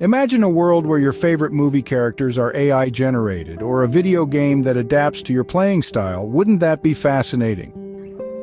Imagine a world where your favorite movie characters are AI generated, or a video game that adapts to your playing style. Wouldn't that be fascinating?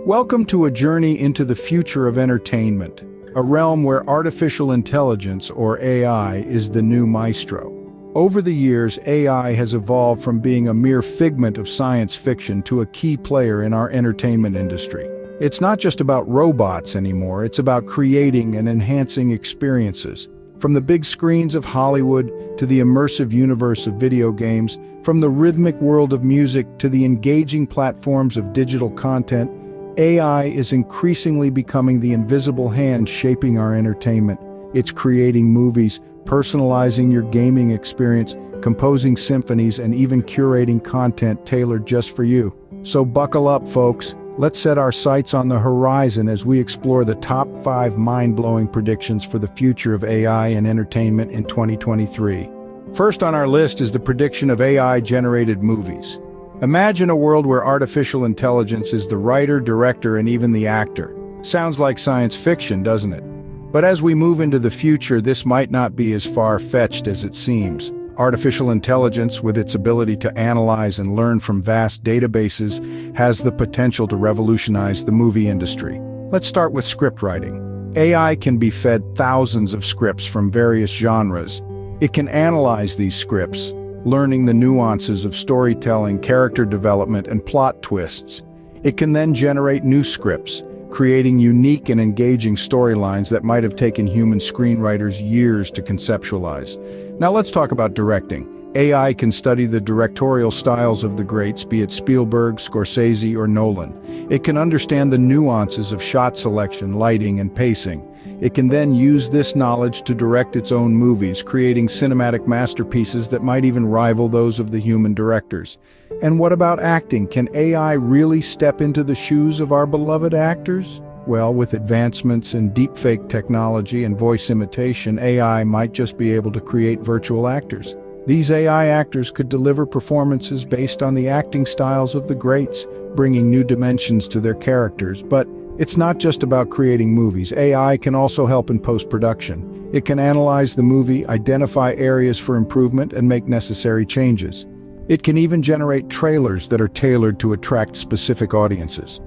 Welcome to a journey into the future of entertainment, a realm where artificial intelligence, or AI, is the new maestro. Over the years, AI has evolved from being a mere figment of science fiction to a key player in our entertainment industry. It's not just about robots anymore, it's about creating and enhancing experiences. From the big screens of Hollywood to the immersive universe of video games, from the rhythmic world of music to the engaging platforms of digital content, AI is increasingly becoming the invisible hand shaping our entertainment. It's creating movies, personalizing your gaming experience, composing symphonies, and even curating content tailored just for you. So buckle up, folks. Let's set our sights on the horizon as we explore the top 5 mind-blowing predictions for the future of AI and entertainment in 2023. First on our list is the prediction of AI-generated movies. Imagine a world where artificial intelligence is the writer, director, and even the actor. Sounds like science fiction, doesn't it? But as we move into the future, this might not be as far-fetched as it seems. Artificial intelligence, with its ability to analyze and learn from vast databases, has the potential to revolutionize the movie industry. Let's start with script writing. AI can be fed thousands of scripts from various genres. It can analyze these scripts, learning the nuances of storytelling, character development, and plot twists. It can then generate new scripts, creating unique and engaging storylines that might have taken human screenwriters years to conceptualize. Now let's talk about directing. AI can study the directorial styles of the greats, be it Spielberg, Scorsese, or Nolan. It can understand the nuances of shot selection, lighting, and pacing. It can then use this knowledge to direct its own movies, creating cinematic masterpieces that might even rival those of the human directors. And what about acting? Can AI really step into the shoes of our beloved actors? Well, with advancements in deepfake technology and voice imitation, AI might just be able to create virtual actors. These AI actors could deliver performances based on the acting styles of the greats, bringing new dimensions to their characters. But it's not just about creating movies. AI can also help in post-production. It can analyze the movie, identify areas for improvement, and make necessary changes. It can even generate trailers that are tailored to attract specific audiences.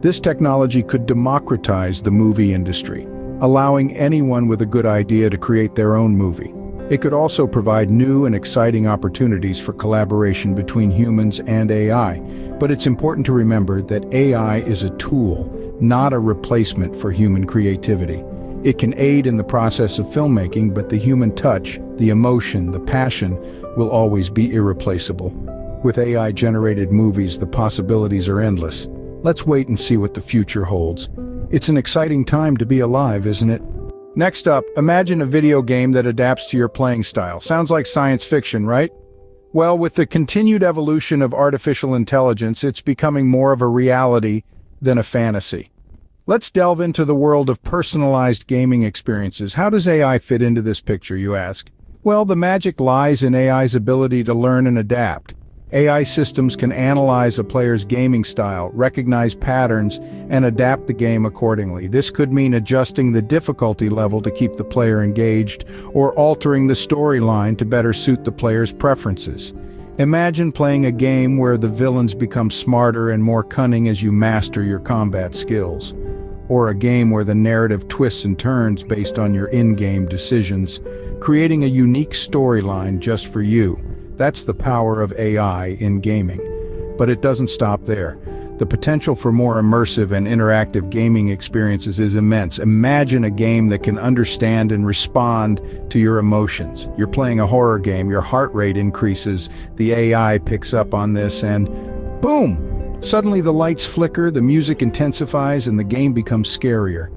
This technology could democratize the movie industry, allowing anyone with a good idea to create their own movie. It could also provide new and exciting opportunities for collaboration between humans and AI. But it's important to remember that AI is a tool, not a replacement for human creativity. It can aid in the process of filmmaking, but the human touch, the emotion, the passion will always be irreplaceable. With AI-generated movies, the possibilities are endless. Let's wait and see what the future holds. It's an exciting time to be alive, isn't it? Next up, imagine a video game that adapts to your playing style. Sounds like science fiction, right? Well, with the continued evolution of artificial intelligence, it's becoming more of a reality than a fantasy. Let's delve into the world of personalized gaming experiences. How does AI fit into this picture, you ask? Well, the magic lies in AI's ability to learn and adapt. AI systems can analyze a player's gaming style, recognize patterns, and adapt the game accordingly. This could mean adjusting the difficulty level to keep the player engaged, or altering the storyline to better suit the player's preferences. Imagine playing a game where the villains become smarter and more cunning as you master your combat skills. Or a game where the narrative twists and turns based on your in-game decisions, creating a unique storyline just for you. That's the power of AI in gaming. But it doesn't stop there. The potential for more immersive and interactive gaming experiences is immense. Imagine a game that can understand and respond to your emotions. You're playing a horror game, your heart rate increases, the AI picks up on this, and boom! Suddenly the lights flicker, the music intensifies, and the game becomes scarier.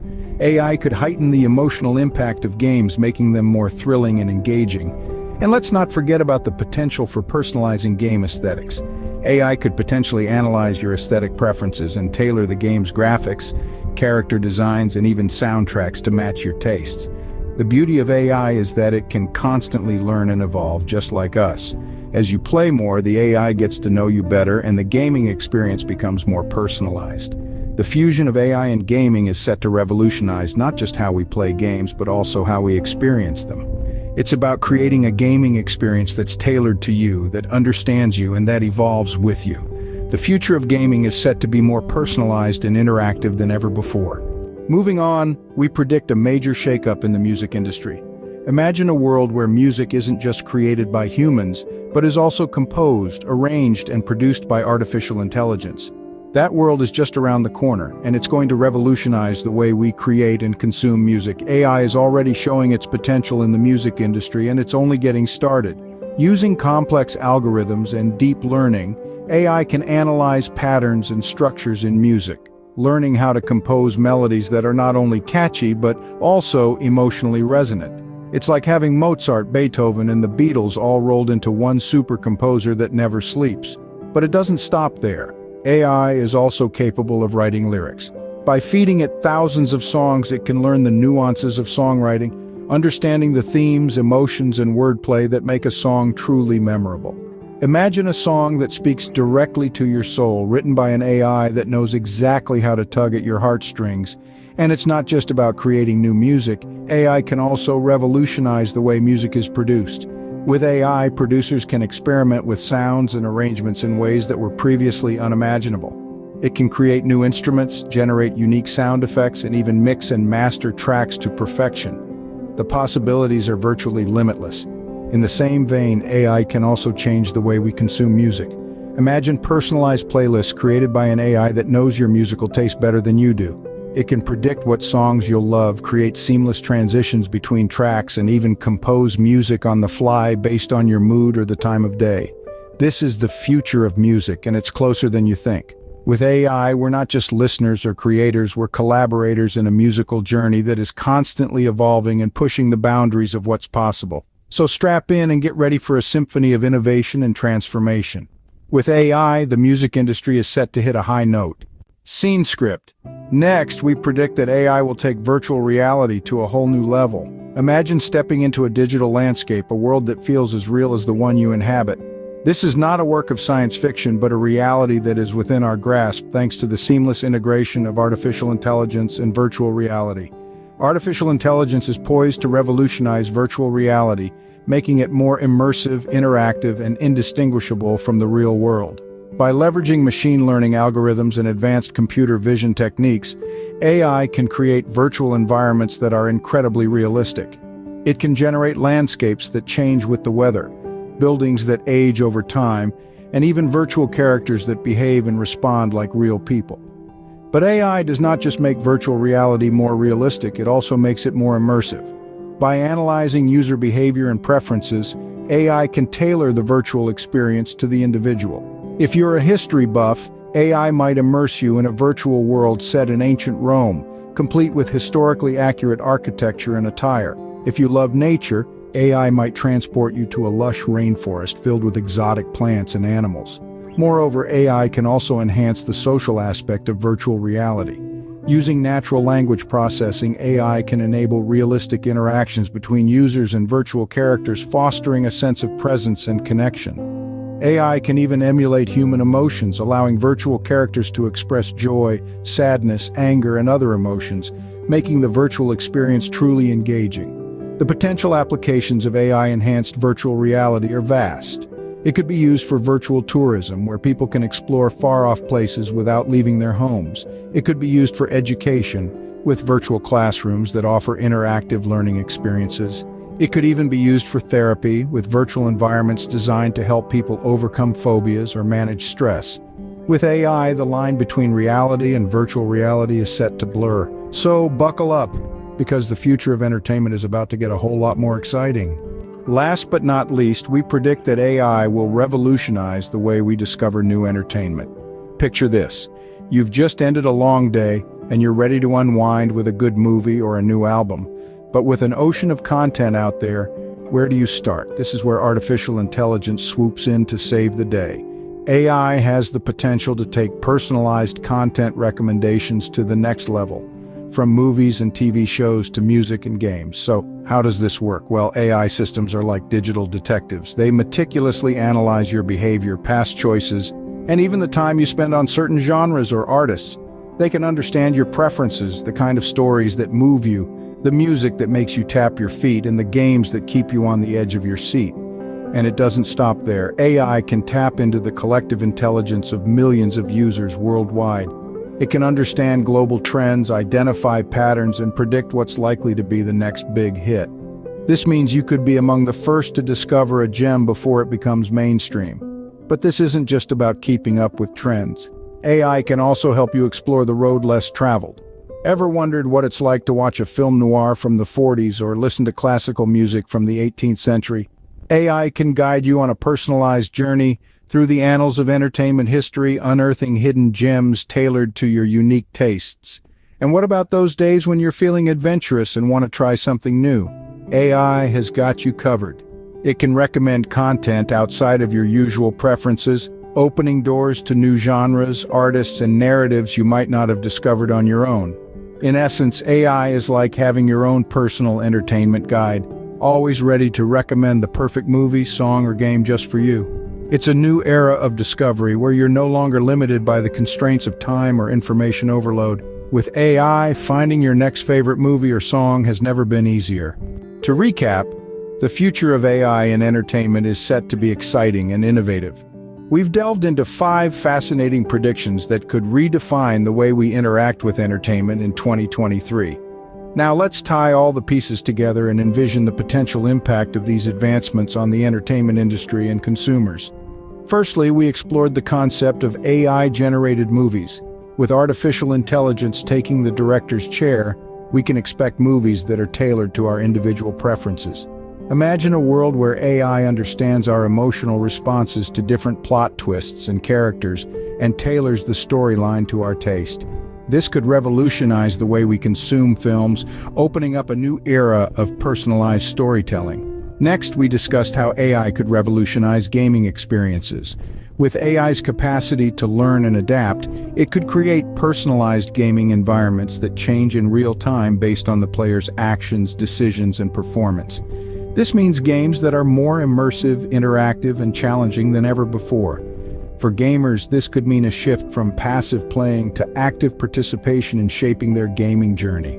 AI could heighten the emotional impact of games, making them more thrilling and engaging. And let's not forget about the potential for personalizing game aesthetics. AI could potentially analyze your aesthetic preferences and tailor the game's graphics, character designs, and even soundtracks to match your tastes. The beauty of AI is that it can constantly learn and evolve just like us. As you play more, the AI gets to know you better, and the gaming experience becomes more personalized. The fusion of AI and gaming is set to revolutionize not just how we play games, but also how we experience them. It's about creating a gaming experience that's tailored to you, that understands you, and that evolves with you. The future of gaming is set to be more personalized and interactive than ever before. Moving on, we predict a major shakeup in the music industry. Imagine a world where music isn't just created by humans, but is also composed, arranged, and produced by artificial intelligence. That world is just around the corner, and it's going to revolutionize the way we create and consume music. AI is already showing its potential in the music industry, and it's only getting started. Using complex algorithms and deep learning, AI can analyze patterns and structures in music, learning how to compose melodies that are not only catchy but also emotionally resonant. It's like having Mozart, Beethoven, and the Beatles all rolled into one super composer that never sleeps. But it doesn't stop there. AI is also capable of writing lyrics. By feeding it thousands of songs, it can learn the nuances of songwriting, understanding the themes, emotions, and wordplay that make a song truly memorable. Imagine a song that speaks directly to your soul, written by an AI that knows exactly how to tug at your heartstrings. And it's not just about creating new music. AI can also revolutionize the way music is produced. With AI, producers can experiment with sounds and arrangements in ways that were previously unimaginable. It can create new instruments, generate unique sound effects, and even mix and master tracks to perfection. The possibilities are virtually limitless. In the same vein, AI can also change the way we consume music. Imagine personalized playlists created by an AI that knows your musical taste better than you do. It can predict what songs you'll love, create seamless transitions between tracks, and even compose music on the fly based on your mood or the time of day. This is the future of music, and it's closer than you think. With AI, we're not just listeners or creators, we're collaborators in a musical journey that is constantly evolving and pushing the boundaries of what's possible. So strap in and get ready for a symphony of innovation and transformation. With AI, the music industry is set to hit a high note. Scene script. Next, we predict that AI will take virtual reality to a whole new level. Imagine stepping into a digital landscape, a world that feels as real as the one you inhabit. This is not a work of science fiction, but a reality that is within our grasp thanks to the seamless integration of artificial intelligence and virtual reality. Artificial intelligence is poised to revolutionize virtual reality, making it more immersive, interactive, and indistinguishable from the real world. By leveraging machine learning algorithms and advanced computer vision techniques, AI can create virtual environments that are incredibly realistic. It can generate landscapes that change with the weather, buildings that age over time, and even virtual characters that behave and respond like real people. But AI does not just make virtual reality more realistic, it also makes it more immersive. By analyzing user behavior and preferences, AI can tailor the virtual experience to the individual. If you're a history buff, AI might immerse you in a virtual world set in ancient Rome, complete with historically accurate architecture and attire. If you love nature, AI might transport you to a lush rainforest filled with exotic plants and animals. Moreover, AI can also enhance the social aspect of virtual reality. Using natural language processing, AI can enable realistic interactions between users and virtual characters, fostering a sense of presence and connection. AI can even emulate human emotions, allowing virtual characters to express joy, sadness, anger, and other emotions, making the virtual experience truly engaging. The potential applications of AI-enhanced virtual reality are vast. It could be used for virtual tourism, where people can explore far-off places without leaving their homes. It could be used for education, with virtual classrooms that offer interactive learning experiences. It could even be used for therapy, with virtual environments designed to help people overcome phobias or manage stress. With AI, the line between reality and virtual reality is set to blur. So buckle up, because the future of entertainment is about to get a whole lot more exciting. Last but not least, we predict that AI will revolutionize the way we discover new entertainment. Picture this. You've just ended a long day, and you're ready to unwind with a good movie or a new album. But with an ocean of content out there, where do you start? This is where artificial intelligence swoops in to save the day. AI has the potential to take personalized content recommendations to the next level, from movies and TV shows to music and games. So, how does this work? Well, AI systems are like digital detectives. They meticulously analyze your behavior, past choices, and even the time you spend on certain genres or artists. They can understand your preferences, the kind of stories that move you, the music that makes you tap your feet, and the games that keep you on the edge of your seat. And it doesn't stop there. AI can tap into the collective intelligence of millions of users worldwide. It can understand global trends, identify patterns, and predict what's likely to be the next big hit. This means you could be among the first to discover a gem before it becomes mainstream. But this isn't just about keeping up with trends. AI can also help you explore the road less traveled. Ever wondered what it's like to watch a film noir from the 40s or listen to classical music from the 18th century? AI can guide you on a personalized journey through the annals of entertainment history, unearthing hidden gems tailored to your unique tastes. And what about those days when you're feeling adventurous and want to try something new? AI has got you covered. It can recommend content outside of your usual preferences, opening doors to new genres, artists, and narratives you might not have discovered on your own. In essence, AI is like having your own personal entertainment guide, always ready to recommend the perfect movie, song, or game just for you. It's a new era of discovery where you're no longer limited by the constraints of time or information overload. With AI, finding your next favorite movie or song has never been easier. To recap, the future of AI in entertainment is set to be exciting and innovative. We've delved into 5 fascinating predictions that could redefine the way we interact with entertainment in 2023. Now let's tie all the pieces together and envision the potential impact of these advancements on the entertainment industry and consumers. Firstly, we explored the concept of AI-generated movies. With artificial intelligence taking the director's chair, we can expect movies that are tailored to our individual preferences. Imagine a world where AI understands our emotional responses to different plot twists and characters and tailors the storyline to our taste. This could revolutionize the way we consume films, opening up a new era of personalized storytelling. Next, we discussed how AI could revolutionize gaming experiences. With AI's capacity to learn and adapt, it could create personalized gaming environments that change in real time based on the player's actions, decisions, and performance. This means games that are more immersive, interactive, and challenging than ever before. For gamers, this could mean a shift from passive playing to active participation in shaping their gaming journey.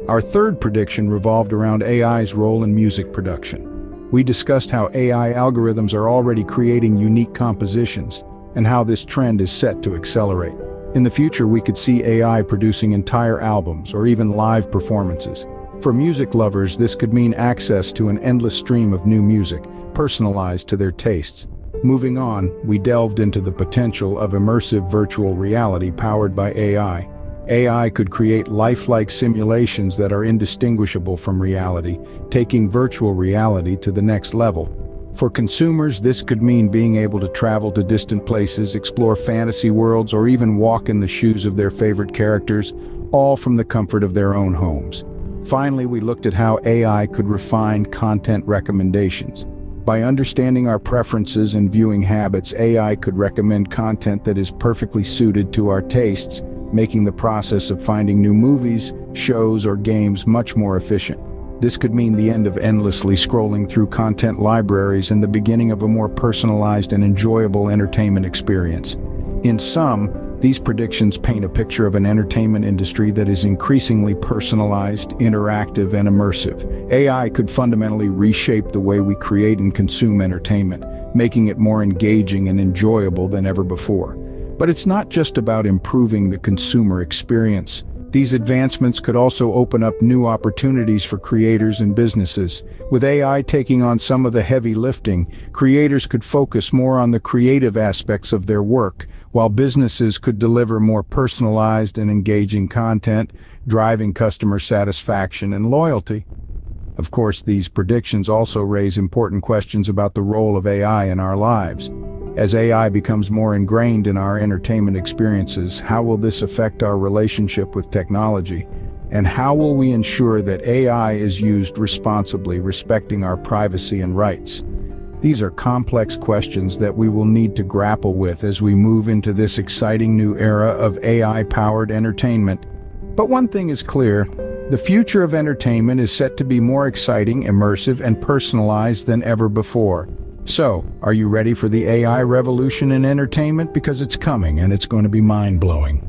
Our third prediction revolved around AI's role in music production. We discussed how AI algorithms are already creating unique compositions, and how this trend is set to accelerate. In the future, we could see AI producing entire albums or even live performances. For music lovers, this could mean access to an endless stream of new music, personalized to their tastes. Moving on, we delved into the potential of immersive virtual reality powered by AI. AI could create lifelike simulations that are indistinguishable from reality, taking virtual reality to the next level. For consumers, this could mean being able to travel to distant places, explore fantasy worlds, or even walk in the shoes of their favorite characters, all from the comfort of their own homes. Finally, we looked at how AI could refine content recommendations. By understanding our preferences and viewing habits, AI could recommend content that is perfectly suited to our tastes, making the process of finding new movies, shows, or games much more efficient. This could mean the end of endlessly scrolling through content libraries and the beginning of a more personalized and enjoyable entertainment experience. In sum, these predictions paint a picture of an entertainment industry that is increasingly personalized, interactive, and immersive. AI could fundamentally reshape the way we create and consume entertainment, making it more engaging and enjoyable than ever before. But it's not just about improving the consumer experience. These advancements could also open up new opportunities for creators and businesses. With AI taking on some of the heavy lifting, creators could focus more on the creative aspects of their work, while businesses could deliver more personalized and engaging content, driving customer satisfaction and loyalty. Of course, these predictions also raise important questions about the role of AI in our lives. As AI becomes more ingrained in our entertainment experiences, how will this affect our relationship with technology? And how will we ensure that AI is used responsibly, respecting our privacy and rights? These are complex questions that we will need to grapple with as we move into this exciting new era of AI-powered entertainment. But one thing is clear: the future of entertainment is set to be more exciting, immersive, and personalized than ever before. So, are you ready for the AI revolution in entertainment? Because it's coming, and it's going to be mind-blowing.